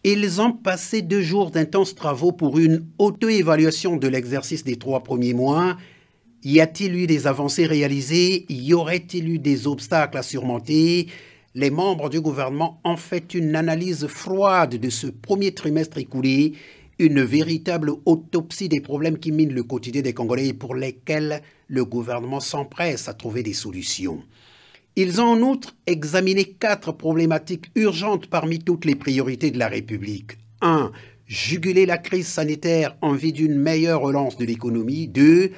Ils ont passé 2 jours d'intenses travaux pour une auto-évaluation de l'exercice des 3 premiers mois. Y a-t-il eu des avancées réalisées? Y aurait-il eu des obstacles à surmonter? Les membres du gouvernement ont fait une analyse froide de ce premier trimestre écoulé, une véritable autopsie des problèmes qui minent le quotidien des Congolais et pour lesquels le gouvernement s'empresse à trouver des solutions. Ils ont en outre examiné 4 problématiques urgentes parmi toutes les priorités de la République. 1. Juguler la crise sanitaire en vue d'une meilleure relance de l'économie. 2.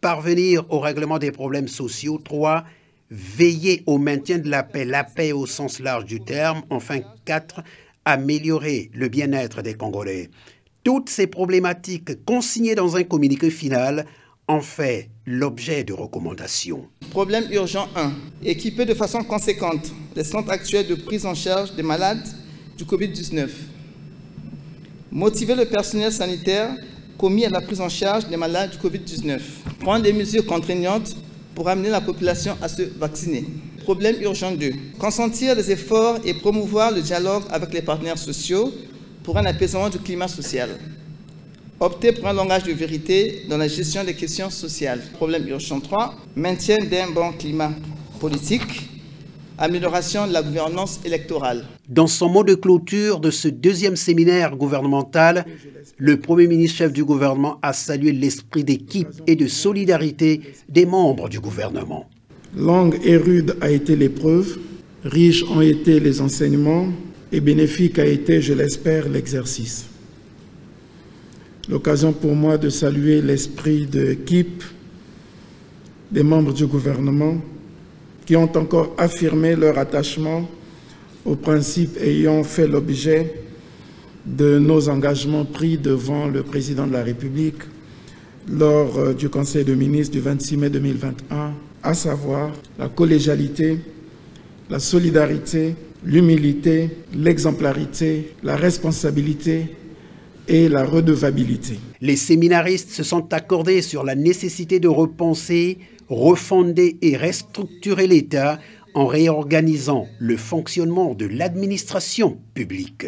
Parvenir au règlement des problèmes sociaux. 3. Veiller au maintien de la paix au sens large du terme. Enfin, 4. Améliorer le bien-être des Congolais. Toutes ces problématiques consignées dans un communiqué final ont fait l'objet de recommandations. Problème urgent 1. Équiper de façon conséquente les centres actuels de prise en charge des malades du Covid-19. Motiver le personnel sanitaire commis à la prise en charge des malades du Covid-19. Prendre des mesures contraignantes pour amener la population à se vacciner. Problème urgent 2. Consentir des efforts et promouvoir le dialogue avec les partenaires sociaux pour un apaisement du climat social. Opter pour un langage de vérité dans la gestion des questions sociales. Problème urgent 3. Maintien d'un bon climat politique. Amélioration de la gouvernance électorale. Dans son mot de clôture de ce 2e séminaire gouvernemental, le Premier ministre chef du gouvernement a salué l'esprit d'équipe et de solidarité des membres du gouvernement. Longue et rude a été l'épreuve, riches ont été les enseignements et bénéfique a été, je l'espère, l'exercice. L'occasion pour moi de saluer l'esprit d'équipe des membres du gouvernement qui ont encore affirmé leur attachement aux principes ayant fait l'objet de nos engagements pris devant le président de la République lors du Conseil des ministres du 26 mai 2021, à savoir la collégialité, la solidarité, l'humilité, l'exemplarité, la responsabilité et la redevabilité. Les séminaristes se sont accordés sur la nécessité de repenser, refonder et restructurer l'État en réorganisant le fonctionnement de l'administration publique.